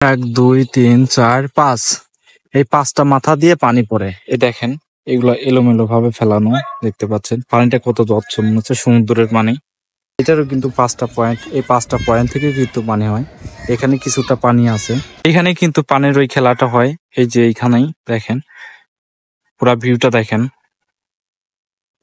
এক দুই তিন চার পাঁচ, এই পাঁচটা মাথা দিয়ে পানি পড়ে। এই দেখেন, এগুলো এলোমেলো ভাবে ফেলানো, দেখতে পাচ্ছেন পানিটা কত স্বচ্ছ, মনে হচ্ছে সমুদ্রের পানি। এটারও কিন্তু পাঁচটা পয়েন্ট, এই পাঁচটা পয়েন্ট থেকে কিন্তু পানি হয়। এখানে কিছুটা পানি আছে, এখানে কিন্তু পানির ওই খেলাটা হয়। এই যে এইখানেই দেখেন, পুরা ভিউটা দেখেন।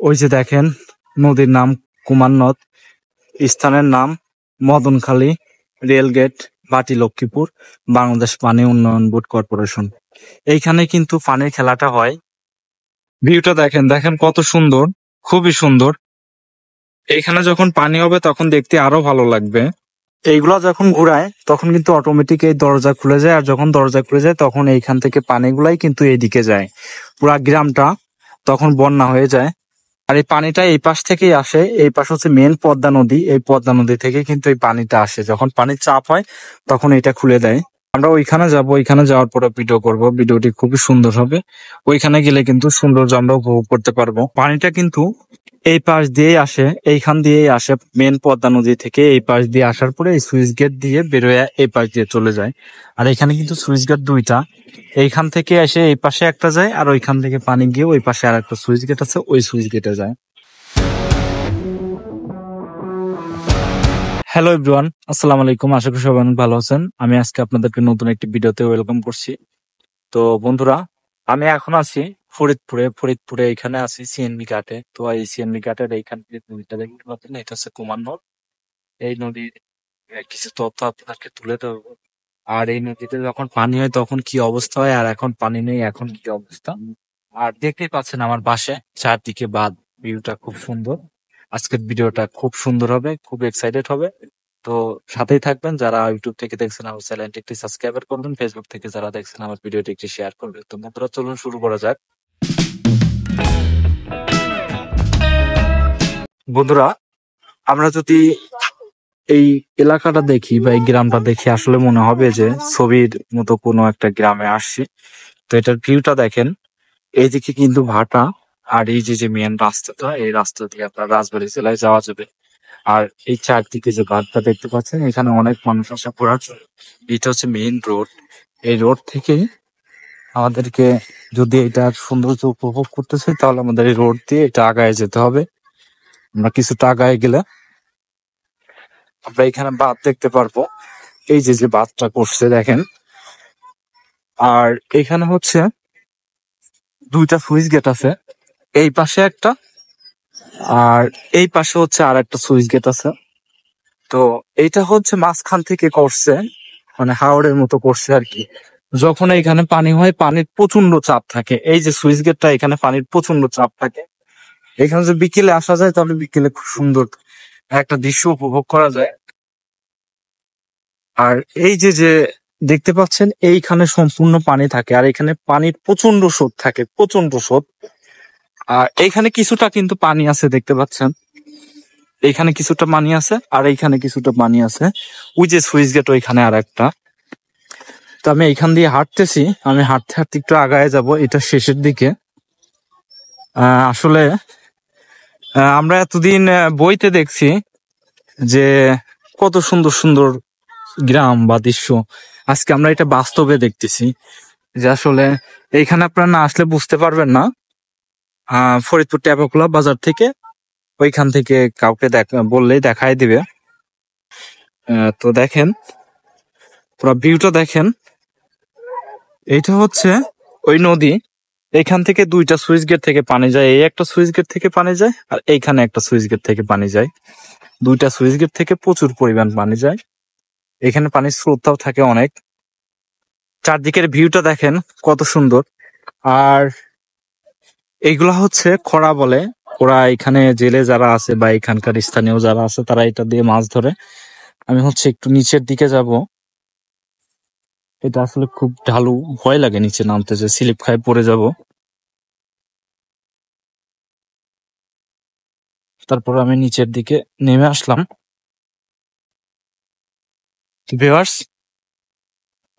ওই যে দেখেন, নদীর নাম কুমার নদ, স্থানের নাম মদনখালী, রেলগেট, বাটি লক্ষ্মীপুর, বাংলাদেশ পানি উন্নয়ন বোর্ড কর্পোরেশন। এইখানে কিন্তু পানির খেলাটা হয়। ভিউটা দেখেন, দেখেন কত সুন্দর, খুবই সুন্দর। এইখানে যখন পানি হবে তখন দেখতে আরো ভালো লাগবে। এইগুলা যখন ঘুরায় তখন কিন্তু অটোমেটিক এই দরজা খুলে যায়, আর যখন দরজা খুলে যায় তখন এইখান থেকে পানিগুলাই কিন্তু এইদিকে যায়। পুরা গ্রামটা তখন বন্যা হয়ে যায়। আর এই পানিটা এই পাশ থেকেই আসে, এই পাশ হচ্ছে মেন পদ্মা নদী, এই পদ্মা নদী থেকে কিন্তু এই পানিটা আসে। যখন পানির চাপ হয় তখন এটা খুলে দেয়। আমরা ওইখানে যাব, ওইখানে যাওয়ার পরে ভিডিও করব, ভিডিওটি খুবই সুন্দর হবে। ওইখানে গেলে কিন্তু সৌন্দর্য আমরা উপভোগ করতে পারবো। পানিটা কিন্তু এই পাশ দিয়েই আসে, এইখান দিয়েই আসে, মেন পদ্মা নদী থেকে এই পাশ দিয়ে আসার পরে এই সুইচ গেট দিয়ে বেরোয় এই পাশ দিয়ে চলে যায়। আর এখানে কিন্তু সুইচ গেট দুইটা, এইখান থেকে এসে এই পাশে একটা যায়, আর ওইখান থেকে পানি গিয়ে ওই পাশে আর একটা সুইচ গেট আছে, ওই সুইচ গেটে যায়। হ্যালো এভরিওয়ান, আসসালামু আলাইকুম। আশা করি সবাই অনেক ভালো আছেন। আমি আজকে আপনাদেরকে নতুন একটি ভিডিওতে ওয়েলকাম করছি। তো বন্ধুরা, আমি এখন আছি ফরিদপুরে এখানে আছি সিএনবি ঘাটে। তো এই সিএনবি ঘাটের এইখান থেকে নদীটা দেখতে পাচ্ছেন, এটা হচ্ছে কুমার নদ। এই নদীর কিছু তথ্য আপনাদেরকে তুলে ধরবো। আর এই নদীতে যখন পানি হয় তখন কি অবস্থা হয়, আর এখন পানি নেই এখন কি অবস্থা। আর দেখতেই পাচ্ছেন আমার পাশে চারদিকে বাঁধ, ভিউটা খুব সুন্দর। আজকের ভিডিওটা খুব সুন্দর হবে, খুব এক্সাইটেড হবে। তো সাথেই থাকবেন। যারা ইউটিউব থেকে দেখছেন আমার চ্যানেলটি একটি সাবস্ক্রাইব করবেন, ফেসবুক থেকে যারা দেখছেন আমার ভিডিওটি একটি শেয়ার করবেন। তো বন্ধুরা চলুন শুরু করা যাক। বন্ধুরা, আমরা যদি এই এলাকাটা দেখি বা এই গ্রামটা দেখি, আসলে মনে হবে যে ছবির মতো কোনো একটা গ্রামে আসছি। তো এটার ভিউটা দেখেন, এইদিকে কিন্তু ভাটা, আর এই যে যে মেন রাস্তাটা, এই রাস্তা দিয়ে আপনার রাজবাড়ী জেলায় যাওয়া যাবে। আর এই চারদিকে যে ঘাটটা দেখতে পাচ্ছেন, এখানে অনেক মানুষ আসা পড়ার। এটা হচ্ছে মেইন রোড। এই রোড থেকে আমাদেরকে যদি এটার সৌন্দর্য উপভোগ করতে চাই, তাহলে আমাদের এই রোড দিয়ে এটা আগায় যেতে হবে। আমরা কিছুটা আগায় গেলে আমরা এখানে বাঁধ দেখতে পারবো। এই যে যে বাঁধটা করছে দেখেন। আর এখানে হচ্ছে দুইটা সুইচ গেট আছে, এই পাশে একটা, আর এই পাশে হচ্ছে আর একটা সুইচ গেট আছে। তো এইটা হচ্ছে মাঝখান থেকে করছে, মানে হাওড়ের মতো করছে আর কি। যখন এখানে পানি হয়, পানির প্রচন্ড চাপ থাকে। এই যে সুইচ গেটটা, এখানে পানির প্রচন্ড চাপ থাকে। এখানে যদি বিকেলে আসা যায় তাহলে বিকেলে খুব সুন্দর একটা দৃশ্য উপভোগ করা যায়। আর এই যে যে দেখতে পাচ্ছেন, এইখানে সম্পূর্ণ পানি থাকে, আর এখানে পানির প্রচন্ড স্রোত থাকে, প্রচন্ড স্রোত। আর এইখানে কিছুটা কিন্তু পানি আছে, দেখতে পাচ্ছেন এইখানে কিছুটা পানি আছে, আর এইখানে কিছুটা পানি আছে। ওই যে সুইচ গেট ওইখানে আর একটা। তো আমি এইখান দিয়ে হাঁটতেছি, আমি হাঁটতে হাঁটতে একটু আগায় যাব, এটা শেষের দিকে। আসলে আমরা এতদিন বইতে দেখছি যে কত সুন্দর সুন্দর গ্রাম বা দৃশ্য, আজকে আমরা এটা বাস্তবে দেখতেছি। যে আসলে এইখানে আপনারা না আসলে বুঝতে পারবেন না। ফরিদপুর ট্যাপাখোলা বাজার থেকে, ওইখান থেকে কাউকে বললেই দেখাই দিবে। তো দেখেন, পুরো ভিউটা দেখেন। এইটা হচ্ছে ওই নদী। এখান থেকে দুইটা সুইচ গেট থেকে পানি যায়, এই একটা সুইচ গেট থেকে পানি যায়, আর এইখানে একটা সুইচ গেট থেকে পানি যায়। দুইটা সুইচ গেট থেকে প্রচুর পরিমাণ পানি যায়। এখানে পানির স্রোতটাও থাকে অনেক। চারদিকের ভিউটা দেখেন কত সুন্দর। আর এইগুলা হচ্ছে খরা বলে। ওরা এখানে জেলে যারা আছে বা এখানকার স্থানীয় যারা আছে, তারা এটা দিয়ে মাছ ধরে। আমি হচ্ছে একটু নিচের দিকে যাব। এটা আসলে খুব ঢালু, ভয় লাগে নিচে নামতে, যে স্লিপ খায় পড়ে যাব। তারপর আমি নিচের দিকে নেমে আসলাম। ভিউয়ার্স,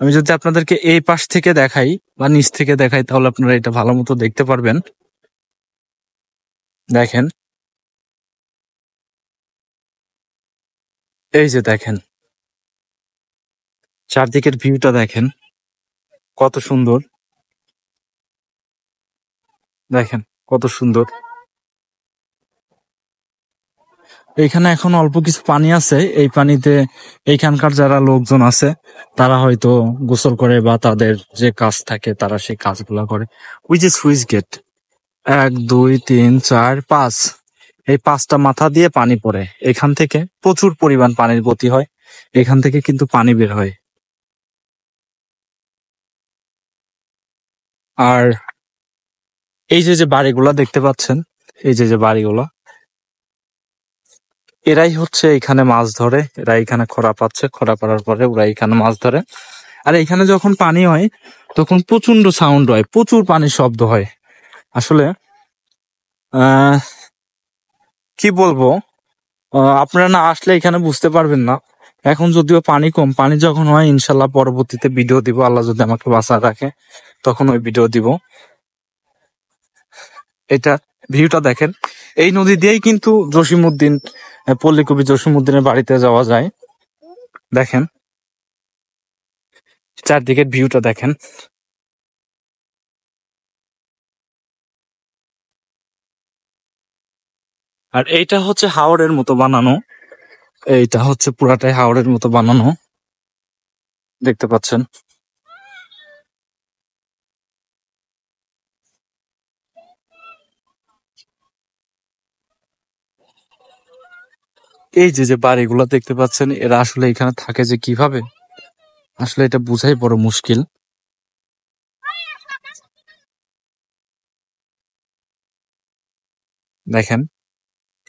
আমি যদি আপনাদেরকে এই পাশ থেকে দেখাই বা নিচ থেকে দেখাই, তাহলে আপনারা এটা ভালো মতো দেখতে পারবেন। দেখেন, এই যে দেখেন, চারদিকের ভিউটা দেখেন কত সুন্দর। দেখেন কত সুন্দর। এইখানে এখন অল্প কিছু পানি আছে, এই পানিতে এইখানকার যারা লোকজন আছে তারা হয়তো গোসল করে বা তাদের যে কাজ থাকে তারা সেই কাজগুলা করে। ওই যে সুইচ গেট, 1 2 3 4 5, এই 5টা মাথা দিয়ে পানি পড়ে, এখান থেকে প্রচুর পরিমাণ পানির গতি হয়, এখান থেকে কিন্তু পানি বের হয়। আর এই যে যে বাড়িগুলা দেখতে পাচ্ছেন, এই যে যে বাড়িগুলা, এরাই হচ্ছে এখানে মাছ ধরে, এরা এখানে খরা পাচ্ছে, খরা পাওয়ার পরে ওরা এখানে মাছ ধরে। আর এখানে যখন পানি হয় তখন প্রচন্ড সাউন্ড হয়, প্রচুর পানির শব্দ হয়। আসলে আহ কি বলবো, আপনারা না আসলে এখানে বুঝতে পারবেন না। এখন যদিও পানি কম, পানি যখন হয় ইনশাল্লাহ পরবর্তীতে ভিডিও দিব, আল্লাহ যদি আমাকে বাঁচা রাখে তখন ওই ভিডিও দিব। এটা ভিউটা দেখেন, এই নদী দিয়েই কিন্তু জসিমউদ্দিন, পল্লী কবি জসিমউদ্দিনের বাড়িতে যাওয়া যায়। দেখেন চারদিকের ভিউটা দেখেন। আর এইটা হচ্ছে হাওরের মতো বানানো, এইটা হচ্ছে পুরাটাই হাওরের মতো বানানো, দেখতে পাচ্ছেন। এই যে যে বাড়িগুলো দেখতে পাচ্ছেন, এরা আসলে এখানে থাকে যে কিভাবে, আসলে এটা বোঝাই বড় মুশকিল। দেখেন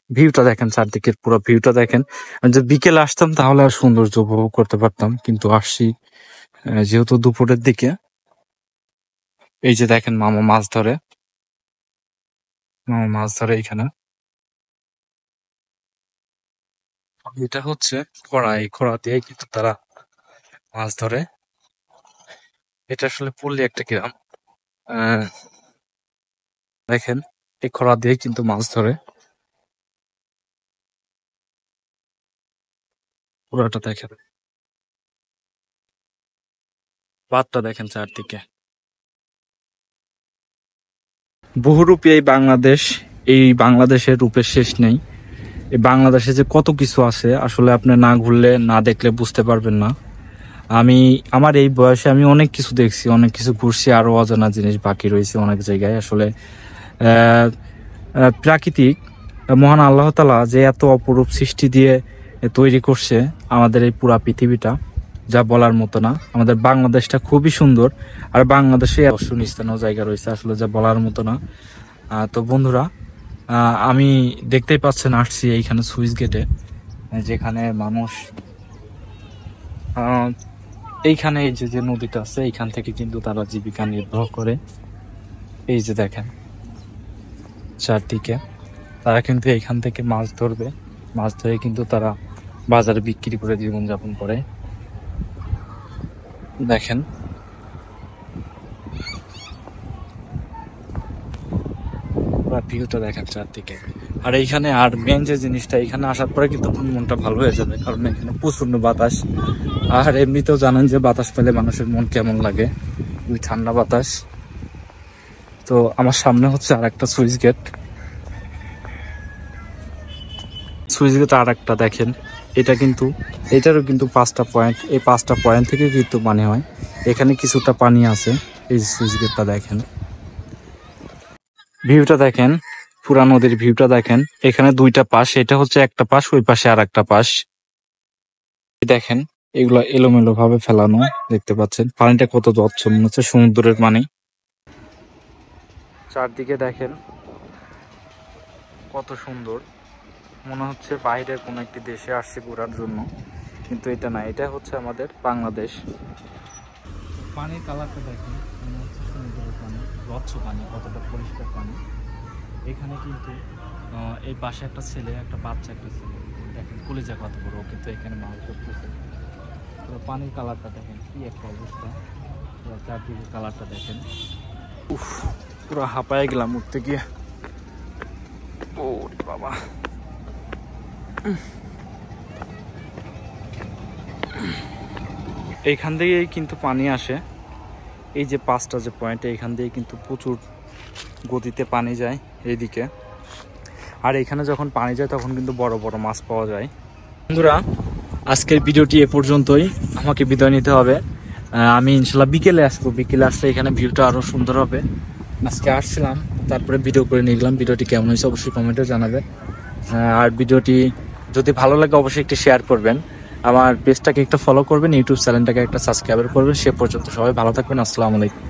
ভিউটা দেখেন, চারদিকের পুরো ভিউটা দেখেন। আমি যদি বিকেলে আসতাম তাহলে আর সৌন্দর্য উপভোগ করতে পারতাম, কিন্তু আসছি যেহেতু দুপুরের দিকে। এই যে দেখেন মামা মাছ ধরে, মামা মাছ ধরে এখানে। এটা হচ্ছে খরা, এই খরা দিয়ে কিন্তু তারা মাছ ধরে। এটা আসলে পল্লী একটা গ্রাম। আহ দেখেন এই খরা দিয়ে কিন্তু মাছ ধরে, পুরাটা দেখেন, বাদটা দেখেন চারদিকে। বহুরূপী এই বাংলাদেশ, এই বাংলাদেশের রূপের শেষ নেই। এই বাংলাদেশে যে কত কিছু আছে আসলে আপনি না ঘুরলে না দেখলে বুঝতে পারবেন না। আমি আমার এই বয়সে আমি অনেক কিছু দেখছি, অনেক কিছু ঘুরছি, আরো অজানা জিনিস বাকি রয়েছে অনেক জায়গায়। আসলে প্রাকৃতিক মহান আল্লাহ তাআলা যে এত অপরূপ সৃষ্টি দিয়ে তৈরি করছে আমাদের এই পুরা পৃথিবীটা, যা বলার মতো না। আমাদের বাংলাদেশটা খুবই সুন্দর, আর বাংলাদেশে দর্শনীয় স্থানীয় জায়গা রয়েছে আসলে যা বলার মতো না। তো বন্ধুরা, আমি দেখতেই পাচ্ছেন আসছি এইখানে সুইচ গেটে, যেখানে মানুষ আহ, এইখানে এই যে যে নদীটা আছে এইখান থেকে কিন্তু তারা জীবিকা নির্বাহ করে। এই যে দেখেন চারদিকে, তারা কিন্তু এইখান থেকে মাছ ধরবে, মাছ ধরে কিন্তু তারা বাজারে বিক্রি করে জীবনযাপন করে। দেখেন পুরো ভিউটা দেখেন চারদিকে। আর এইখানে আর মেন যে জিনিসটা, এখানে আসার পরে কিন্তু মনটা ভালো হয়ে যাবে, কারণ এখানে প্রচন্ড বাতাস। আর এমনিতেও জানেন যে বাতাস পেলে মানুষের মন কেমন লাগে, ওই ঠান্ডা বাতাস। তো আমার সামনে হচ্ছে আর একটা সুইচ গেট, সুইচ গেট আর একটা দেখেন। এটা কিন্তু, এটারও কিন্তু 5টা পয়েন্ট, এই 5টা পয়েন্ট থেকে কিন্তু পানি হয়, এখানে কিছুটা পানি আছে। এই সুইচ গেটটা দেখেন, ভিউটা দেখেন, পুরা নদীর ভিউটা দেখেন। এখানে 2টা পাশ, এটা হচ্ছে একটা পাশ, ওই পাশে আর একটা পাশ। দেখেন এগুলা এলোমেলো ভাবে ফেলানো, দেখতে পাচ্ছেন পানিটা কত স্বচ্ছ, মনে হচ্ছে সমুদ্রের পানি। চারদিকে দেখেন কত সুন্দর, মনে হচ্ছে বাইরের কোনো একটি দেশে আসছে ঘোরার জন্য, কিন্তু এটা না, এটা হচ্ছে আমাদের বাংলাদেশ। পানির কালারটা দেখেন, মনে হচ্ছে সমুদ্রের পানি, স্বচ্ছ পানি, কতটা পরিষ্কার পানি। এখানে কিন্তু এই পাশে একটা ছেলে, একটা বাচ্চা, একটা ছেলে দেখেন, কলিজা কত বড়, ও কিন্তু এখানে মাছ ধরতেছে। পুরো পানির কালারটা দেখেন কি একটা অবস্থা, পুরো চারদিকে কালারটা দেখেন। উফ, পুরো হাঁপায় গেলাম উঠতে গিয়ে। ও বাবা, এইখান থেকেই কিন্তু পানি আসে। এই যে 5টা যে পয়েন্ট, এইখান দিয়ে কিন্তু প্রচুর গতিতে পানি যায় এইদিকে। আর এখানে যখন পানি যায় তখন কিন্তু বড় বড় মাছ পাওয়া যায়। বন্ধুরা, আজকের ভিডিওটি এ পর্যন্তই। আমাকে বিদায় নিতে হবে। আমি ইনশাল্লাহ বিকেলে আসবো। বিকেলে আসলে এখানে ভিউটা আরও সুন্দর হবে। আজকে আসছিলাম, তারপরে ভিডিও করে নিয়ে গেলাম। ভিডিওটি কেমন হয়েছে অবশ্যই কমেন্টে জানাবেন। আর ভিডিওটি যদি ভালো লাগে অবশ্যই একটি শেয়ার করবেন। আমার পেজটাকে একটা ফলো করবেন, ইউটিউব চ্যানেলটাকে একটা সাবস্ক্রাইব করবেন। সে পর্যন্ত সবাই ভালো থাকবেন। আসসালামু আলাইকুম।